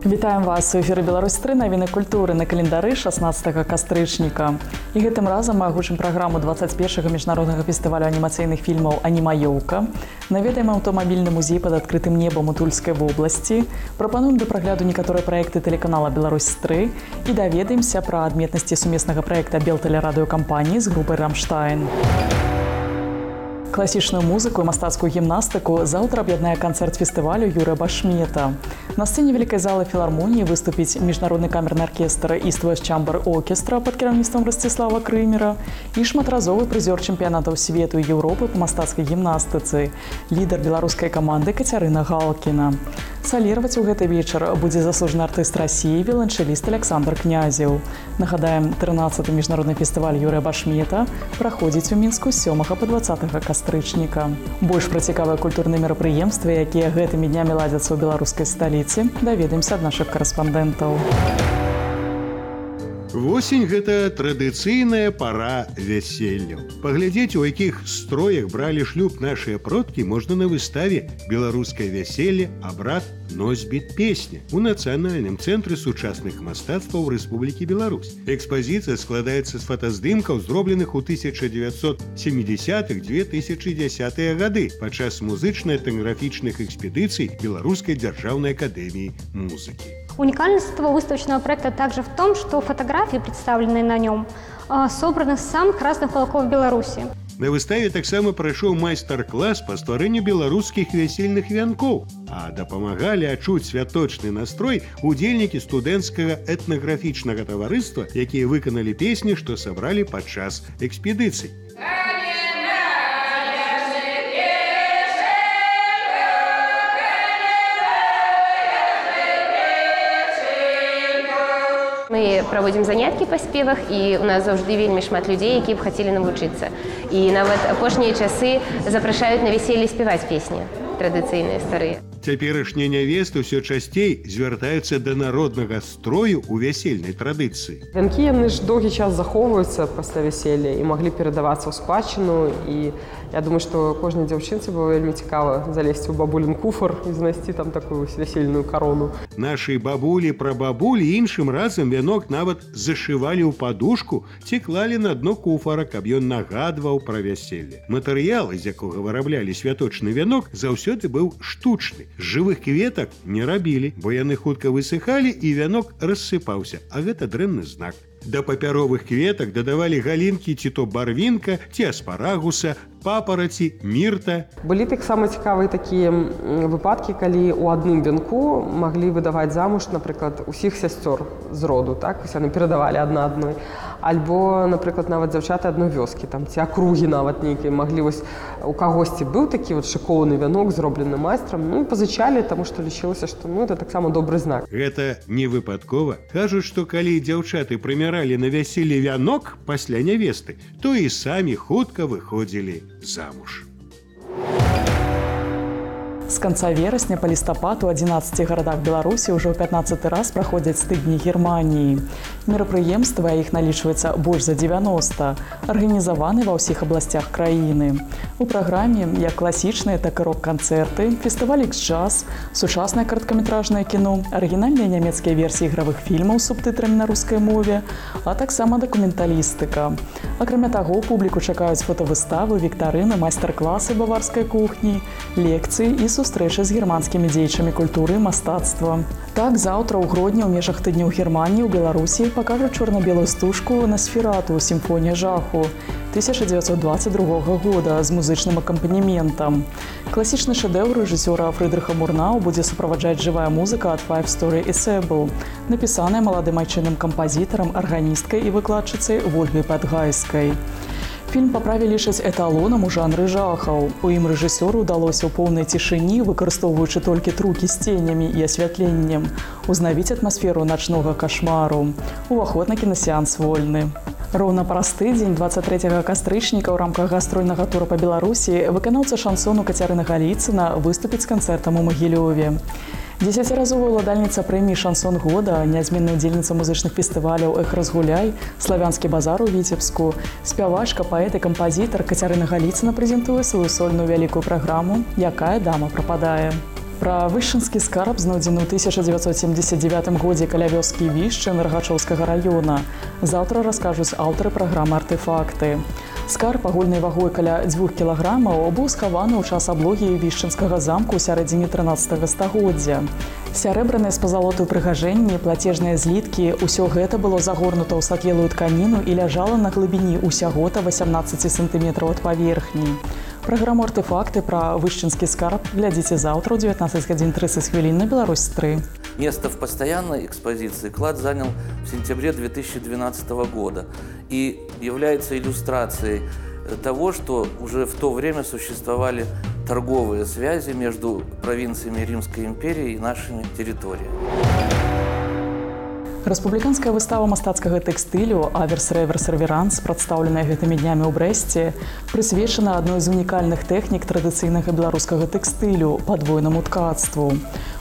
Вітаем вас у эфіры Беларусь-3, навіны культуры на календары 16 кастрычніка. І гэтым разам мы агучым праграму 21-го міжнароднага фестывалю анімацыйных фільмаў «Анімаёўка». Наведаем аўтамабільны музей пад адкрытым небам у Тульскай вобласці, прапануем да прагляду некаторыя праекты тэлеканала «Беларусь-3 і даведаемся пра адметнасці сумеснага праекта Белтэлерадыёкампаніі з групай «Рамштайн». Класічную музыку і мастацкую гімнастыку заўтра аб'яднае канцэрт фестывалю Юрыя Башмета. На сцэне вялікай залы філармоніі выступіць міжнародны камерны аркестр East West Chamber Orchestra пад кіраўніцтвам Расціслава Крымера і шматразовы прызёр чэмпіянатаў свету і Еўропы па мастацкай гімнастыцы, лідар беларускай каманды Кацярына Галкіна. Саліраваць у гэты вечар будзе заслужаны артыст Расіі, віоланчэліст Александр Князеў. Нагадаем, 13-й міжнародны фестываль Юрыя Башмета праходзіць у Мінску з 7 па 20 кастрычніка. Больш пра цікавыя культурныя мерапрыемствы, якія гэтымі днямі ладзяцца ў беларускай сталіцы, даведаемся ад нашых карэспандэнтаў. Восень – гэта традыцыйная пара вяселляў. Паглядзець, у якіх строях бралі шлюб нашыя продкі, можна на выставе «Беларускае вяселле. Абрад. Носьбіт песня» у Нацыянальным цэнтры сучасных мастацтваў Рэспублікі Беларусь. Экспазіцыя складаецца з фотаздымкаў, зробленых у 1970-2010 гады падчас музычна-этнаграфічных экспедыцый Беларускай дзяржаўнай акадэміі музыкі. Уникальность этого выставочного проекта также в том, что фотографии, представленные на нем, собраны с самых разных уголков Беларуси. На выставе таксама прайшоў майстар-клас па стварэнню беларускіх вясельных вянкоў, а дапамагалі адчуць святочны настрой удзельнікі студэнцкага этнаграфічнага таварыства, якія выканалі песні, што сабралі падчас экспедыцый. Мы праводзім заняткі па спевах, і у нас заўжды вельмі шмат людзей, якія б хацелі навучыцца. І нават апошнія часы запрашаюць на вяселле спяваць песні традыцыйныя старыя. Цяперашнія нявесты ўсё часцей звяртаюцца да народнага строю ў вясельнай традыцыі. Вянкі яны ж доўгі час захоўваюцца пасля вяселля і маглі перадавацца ў спадчыну. І я думаю, што кожнай дзяўчынцы было вельмі цікава залезці ў бабулін куфар і знайсці там такую вясельную карону. Нашы бабулі, прабабулі іншым разам вянок нават зашывалі ў падушку ці клалі на дно куфара, каб ён нагадваў пра вяселле. Матэрыял, з якога выраблялі святочны вянок, заўсёды быў штучны. Жывых кветак не рабілі, бо яны хутка высыхалі і вянок рассыпаўся, а гэта дрэнны знак. Да папяровых кветак дадавалі галінкі ці то барвінка, ці аспарагуса, папараці, мірта. Былі таксама цікавыя такія выпадкі, калі ў адным вянку маглі выдаваць замуж, напрыклад, усіх сясцёр з роду, так? Яны перадавалі адна адной. Альбо, напрыклад, нават дзяўчаты адной вёскі, там, ці акругі нават нейкія маглі, вось у кагосьці быў такі вот шыкоўны вянок, зроблены майстрам, ну, пазычалі, таму што лічылася, што ну, это таксама добры знак. Гэта не выпадкова. Кажуць, што калі дзяўчаты прымяралі на вяселле вянок пасля нявесты, то і самі хутка выходзілі замуж. З канца верасня па лістапад у 11 гарадах Беларусі ўжо ў 15 раз праходзяць тыдні Германіі. Мерапрыемствы, а іх налічваецца больш за 90, арганізаваны ва ўсіх абласцях краіны. У праграме як класічныя, так і рок-канцэрты, фестываль X-Jazz, сучаснае кароткаметражнае кіно, арыгінальныя нямецкія версіі ігравых фільмаў з субтытрамі на рускай мове, а таксама дакументалістыка. Акрамя таго, публіку чакаюць фотавыставы, віктарыны, майстар-класы баварскай кухні, лекцыі і сустрэчы з германскімі дзеячамі культуры і мастацтва. Так, заўтра ў грудні ў межах тыдняў Германіі ў Беларусі пакажуць чорна-белую стужку «Носферату. Сімфонія жаху» 1922 года з музычным акампанементам. Класічны шэдэўр рэжысёра Фрыдрыха Мурнау будзе суправаджаць жывая музыка ад Five Story Ensemble, напісаная маладым айчынным кампазітарам, арганісткай і выкладчыцай Вольгай Падгайскай. Фільм па праве лічаць эталонам у жанры жахаў. У ім рэжысёру ўдалося ў поўнай цішыні, выкарыстоўваючы толькі трукі з ценямі і асвятленнем, узнавіць атмасферу начнога кашмару. Уваход на кінасеанс вольны. Роўна праз тыдзень, 23 кастрычніка, ў рамках гастрольнага тура па Беларусі выканаўца шансону Кацярына Галіцына выступіць з канцэртам у Магілёве. 10-разовая ўладальніца прэміі «Шансон года», нязменная ўдзельніца музычных фестываляў «Эх, разгуляй», «Славянскі базар» у Віцебску, спявачка, паэт і кампазітар Кацярына Галіцына прэзентуе сваю сольную вялікую праграму «Якая дама прападае». Пра вышынскі скарб, знойдзены ў 1979 годзе каля вёскі Вішчын Рагачоўскага раёна. Заўтра раскажуць аўтары праграмы «Артефакты». Скарб агульнай вагой каля 2 кілаграмаў быў схаваны ў час аблогі Вішчынскага замку ў сярэдзіне 13 стагоддзя. Сярэбраныя з пазалоты ўпрыгажэнні, плацежныя зліткі – усё гэта было загорнута ў сатлелую тканіну і ляжала на глыбіні ўсяго-то 18 сантыметраў ад паверхні. Праграму «Артефакты» пра вышчынскі скарб глядзіце заўтра ў 19:30 на Беларусь-3. Место в постоянной экспозиции клад занял в сентябре 2012 года и является иллюстрацией того, что уже в то время существовали торговые связи между провинциями Римской империи и нашими территориями. Рэспубліканская выстава мастацкага тэкстылю «Аверс-рэверс-рэверанс», прадстаўленая гэтымі днямі ў Брэсце, прысвечана адной з унікальных тэхнік традыцыйнага беларускага тэкстылю – падвойнаму ткацтву.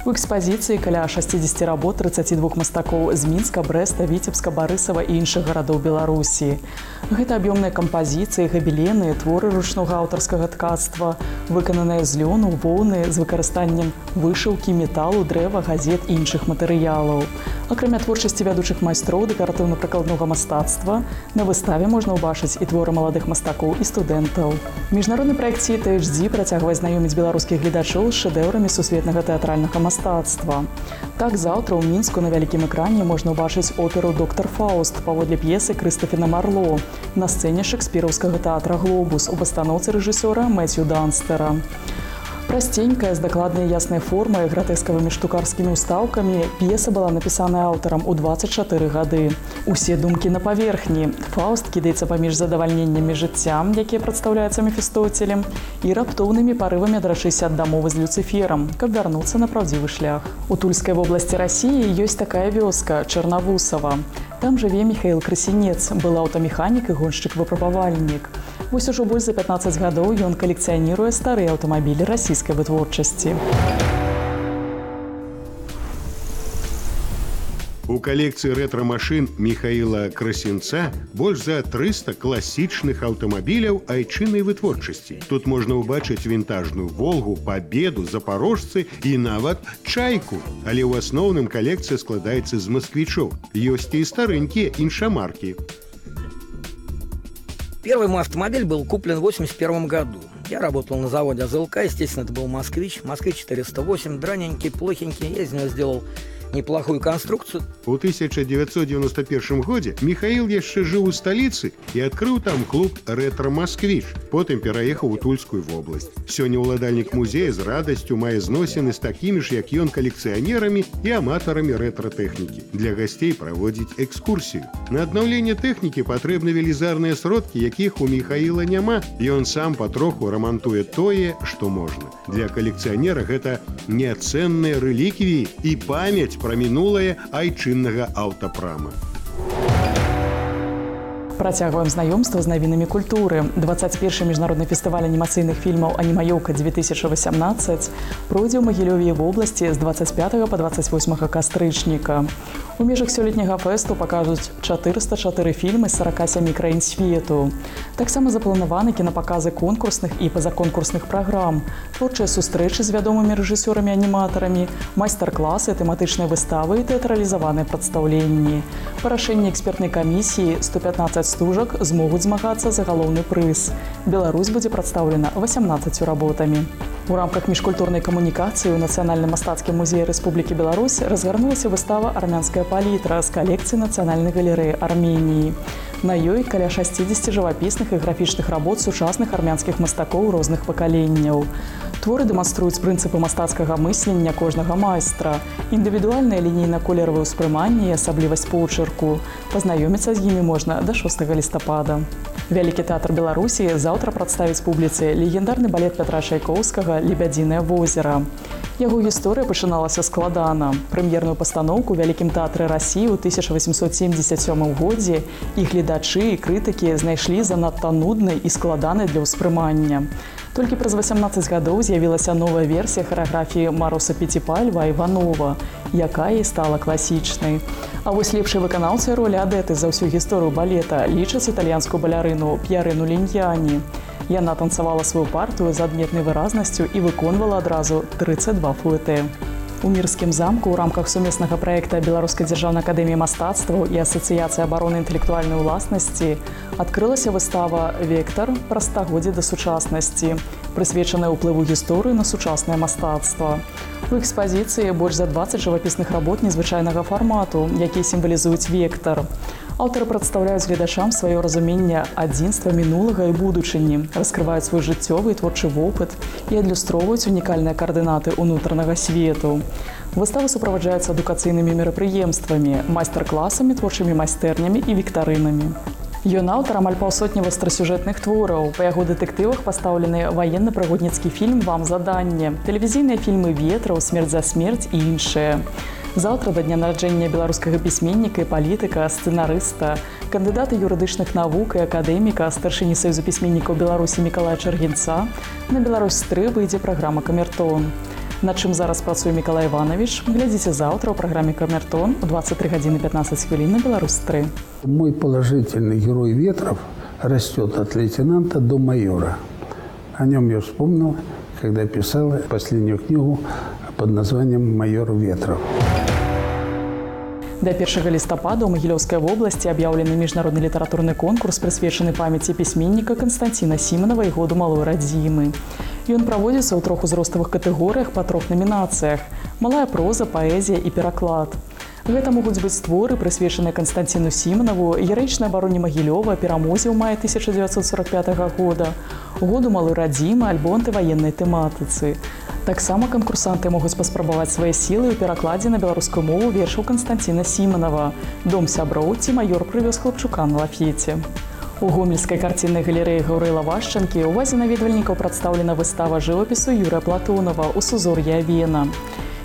У экспазіцыі каля 60 работ 32 мастакоў з Мінска, Брэста, Віцебска, Барысава і іншых гарадоў Беларусі. Гэта аб'ёмныя кампазіцыі, габелены, творы ручнога аўтарскага ткацтва, выкананыя з лёну, воўны, з выкарыстаннем вышыўкі, металу, дрэва, газет і іншых матэрыялаў. Акрамя творчасці вядучых майстроў дэкаратыўна-прыкладнога мастацтва, на выставе можна ўбачыць і творы маладых мастакоў і студэнтаў. Міжнародны праект THD працягвае знаёміць беларускіх гледачоў з шэдэўрамі сусветнага тэатральнага мастацтва. Так, заўтра ў Мінску на вялікім экране можна ўбачыць оперу «Доктар Фауст» паводле п'есы Крыстафена Марло на сцэне шекспіраўскага тэатра «Глобус» у пастаноўцы рэжысёра Мэцью Данстера. Прасценькая, з дакладнай яснай формай, гратэскавымі штукарскімі ўстаўкамі, п'еса была напісаная аўтарам у 24 гады. Усе думкі на паверхні. Фауст кідаецца паміж задавальненнямі жыцця, якія прадстаўляюцца Мефістоцелем, і раптоўнымі парывамі адрачыся ад дамовы з Люцыферам, каб вярнуцца на праўдзівы шлях. У Тульскай вобласці Расіі ёсць такая вёска – Чарнавусава. Там жыве Міхаіл Красінец, былы аўтамеханік і гоншчык-выпрабавальнік. Вось ужо больш за 15 гадоў ён калекцыяніруе старыя аўтамабілі расійскай вытворчасці. У калекцыі рэтра-машын Міхаіла Красінца больш за 300 класічных аўтамабіляў айчыннай вытворчасці. Тут можна ўбачыць вінтажную «Волгу», «Пабеду», «Запарожцы» і нават «Чайку». Але ў асноўным калекцыя складаецца з масквічоў. Ёсць і старынькія іншамаркі. Первый мой автомобиль был куплен в 1981 году. Я работал на заводе АЗЛК, естественно, это был «Москвич». «Москвич-408», драненький, плохенький. Я из него сделал неплохую конструкцию. У 1991 годзе Міхаіл яшчэ жыў у сталіцы і адкрыў там клуб «Рэтра-Москвіч». Потым пераехаў у Тульскую вобласць. Сёння ўладальнік музея з радасцю мае зносіны з такімі ж, як ён, калекцыянерамі і аматарамі рэтра-тэхнікі. Для гасцей праводзіць экскурсію. На аднаўленне тэхнікі патрэбны велізарныя сродкі, якіх у Міхаіла няма. Ён сам патроху рамантуе тое, што можна. Для калекцыянера гэта неацэнныя рэліквіі і памяць пра мінулае айчыннага аўтапрама. Працягваем знаёмства з навінамі культуры. 21-й міжнародны фестываль анімацыйных фільмаў «Анімаёўка-2018» пройдзе ў Магілёве вобласці з 25 па 28 кастрычніка. У межах сёлетняга фэсту пакажуць 404 фільмы з 47 краін свету. Таксама запланаваны кінапаказы конкурсных і пазаконкурсных праграм, творчыя сустрэчы з вядомымі рэжысёрамі-аніматарамі, майстар-класы, тэматычныя выставы і тэатралізаваныя прадстаўленні. Па рашэнні экспертнай камісіі 115 стужак змогуць змагацца за галоўны прыз. Беларусь будзе прадстаўлена 18 работамі. У рамках міжкультурнай камунікацыі ў Нацыянальным мастацкім музеі Рэспублікі Беларусь разгарнулася выстава «Армянская палітра» з калекцыі Нацыянальнай галерэі Арменіі. На ёй каля 60 жывапісных і графічных работ сучасных армянскіх мастакоў розных пакаленняў. Творы дэманструюць прынцыпы мастацкага мыслення кожнага майстра, індывідуальнае лінейна-колеравае ўспрыманне і асаблівасць почырку. Пазнаёміцца з імі можна да 6 лістапада. Вялікі тэатр Беларусі заўтра прадставіць публіцы легендарны балет Пятра Чайкоўскага «Лебядзінае возера». Яго гісторыя пачыналася складана. Прэм'ерную пастаноўку ў Вялікім тэатры Расіі ў 1877 годзе і гледачы і крытыкі знайшлі занадта нуднай і складанай для ўспрымання. Толькі праз 18 гадоў з'явілася новая версія харэаграфіі Мароса Пеціпальва Іванова, якая і стала класічнай. А вось лепшай выканаўцай ролі Адэты за ўсю гісторыю балета лічаць італьянскую балярыну П'ярыну Ліньяні. Яна танцавала сваю партыю з адметнай выразнасцю і выконвала адразу 32 фуэте. У Мірскім замку ў рамках сумеснага праекта Беларускай дзяржаўнай акадэміі мастацтваў і Асацыяцыі абароны інтэлектуальнай уласнасці адкрылася выстава «Вектар. Пра стагоддзе да сучаснасці», прысвечаная ўплыву гісторыі на сучаснае мастацтва. У экспазіцыі больш за 20 жывапісных работ незвычайнага фармату, якія сімвалізуюць вектар. Аўтары прадстаўляюць гледачам сваё разуменне адзінства мінулага і будучыні, раскрываюць свой жыццёвы і творчы вопыт і адлюстроўваюць унікальныя каардынаты ўнутранага свету. Выстава суправаджаецца адукацыйнымі мерапрыемствамі, майстар-класамі, творчымі майстэрнямі і віктарынамі. Ён аўтар амаль паўсотні вострасюжэтных твораў. Па яго дэтэктывах пастаўлены ваенна-прыгодніцкі фільм «Вам заданне», тэлевізійныя фільмы «Ветраў», «Смерць за смерць» і іншыя. Заўтра да дня нараджэння беларускага пісьменніка і палітыка, сцэнарыста, кандыдата юрыдычных навук і акадэміка, старшыні Саюзу пісьменнікаў Беларусі Мікалая Чаргінца на Беларусь-3 выйдзе праграма «Камертон». Над чым зараз працуе Мікалай Іванович, глядзіце заўтра ў праграме «Камертон» у 23:15 на Беларусь-3. Мой положительный герой «Ветров» растет от лейтенанта до майора. О нем я вспомнил, когда писал последнюю книгу под названием «Майор Ветров». Да 1 лістапада ў Магілёўскай вобласці аб'яўлены міжнародны літаратурны конкурс, прысвечаны памяці пісьменніка Канстанціна Сіманава і году малой радзімы. Ён праводзіцца ў 3 узроставых катэгорыях па 3 намінацыях – малая проза, паэзія і пераклад. Гэта могуць быць творы, прысвечаныя Канстанціну Сіманаву, гераічнай абароне Магілёва, перамозе ў маі 1945 года, году малой радзімы альбо антываеннай тэматыцы. Таксама канкурсанты могуць паспрабаваць свае сілы ў перакладзе на беларускую мову вершаў Канстанціна Сіманава «Дом сяброў» ці «Маёр прывёз хлапчука на лафеце». У гомельскай карціннай галерэі Гаўрыла Вашчанкі ў увазе наведвальнікаў прадстаўлена выстава жывапісу Юрыя Платонова «У сузор'і Авена».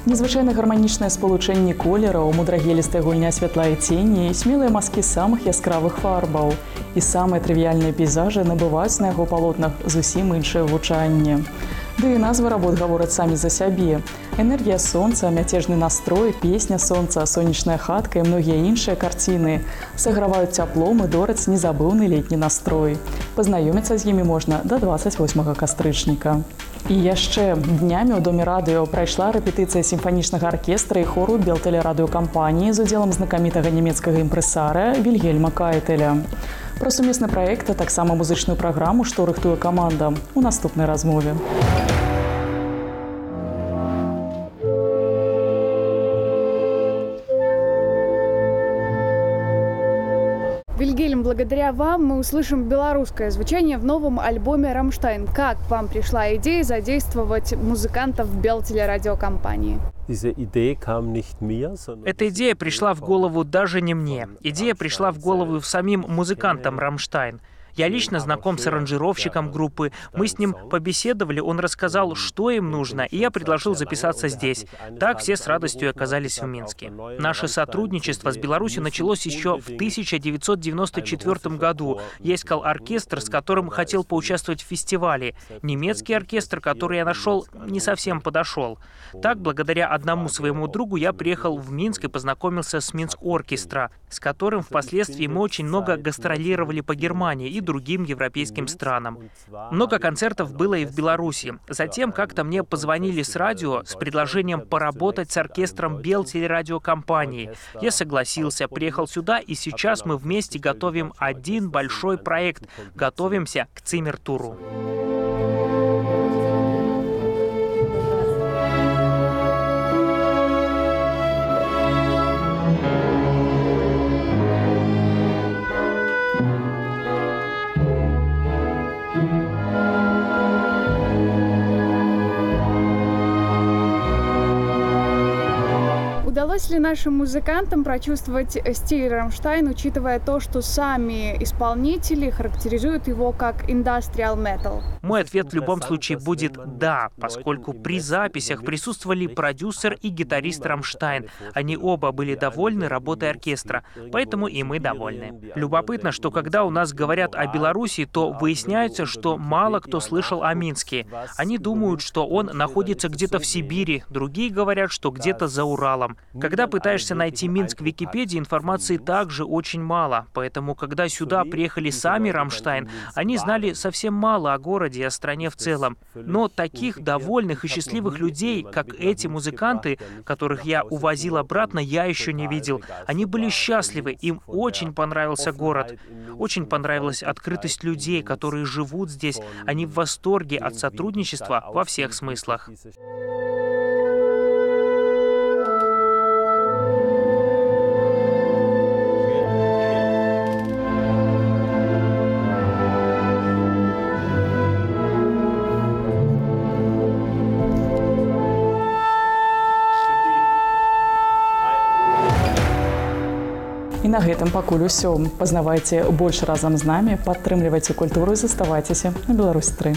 Незвычайна гарманічнае спалучэнне колераў, мудрагелістая гульня святла і цені, смелыя маскі самых яскравых фарбаў. І самыя трывіяльныя пейзажы набываюць на яго палотнах зусім іншае гучанне. Ды і назвы работ гавораць самі за сябе. Энергія сонца, мяцежны настрой, песня сонца, сонечная хатка і многія іншыя карціны саграваюць цяплом і дораць незабыўны летні настрой. Пазнаёміцца з імі можна да 28 кастрычніка. І яшчэ днямі ў Доме радыё прайшла рэпетыцыя сімфанічнага аркестра і хору Белтэлерадыёкампаніі з удзелам знакамітага нямецкага імпрэсара Вільгельма Кайтеля. Пра сумесны праект, а таксама музычную праграму, што рыхтуе каманда, у наступнай размове. Вильгельм, благодаря вам мы услышим белорусское звучание в новом альбоме «Рамштайн». Как вам пришла идея задействовать музыкантов Белтелерадиокомпании? Эта идея пришла в голову даже не мне. Идея пришла в голову самим музыкантам «Рамштайн». Я лично знаком с аранжировщиком группы. Мы с ним побеседовали, он рассказал, что им нужно, и я предложил записаться здесь. Так все с радостью оказались в Минске. Наше сотрудничество с Беларусью началось еще в 1994 году. Я искал оркестр, с которым хотел поучаствовать в фестивале. Немецкий оркестр, который я нашел, не совсем подошел. Так, благодаря одному своему другу, я приехал в Минск и познакомился с Минск-оркестра, с которым впоследствии мы очень много гастролировали по Германии и другим европейским странам. Много концертов было и в Беларуси. Затем как-то мне позвонили с радио с предложением поработать с оркестром Белтелерадиокомпании. Я согласился, приехал сюда, и сейчас мы вместе готовим один большой проект. Готовимся к Циммертуру. Удалось ли нашим музыкантам прочувствовать стиль «Рамштайн», учитывая то, что сами исполнители характеризуют его как «industrial metal»? Мой ответ в любом случае будет «да», поскольку при записях присутствовали продюсер и гитарист «Рамштайн». Они оба были довольны работой оркестра, поэтому и мы довольны. Любопытно, что когда у нас говорят о Беларуси, то выясняется, что мало кто слышал о Минске. Они думают, что он находится где-то в Сибири, другие говорят, что где-то за Уралом. Когда пытаешься найти Минск в Википедии, информации также очень мало. Поэтому, когда сюда приехали сами «Рамштайн», они знали совсем мало о городе и о стране в целом. Но таких довольных и счастливых людей, как эти музыканты, которых я увозил обратно, я еще не видел. Они были счастливы, им очень понравился город. Очень понравилась открытость людей, которые живут здесь. Они в восторге от сотрудничества во всех смыслах. І на гэтым пакуль усё. Пазнавайце больш разам з намі, падтрымлівайце культуру і заставайцеся на Беларусь 3.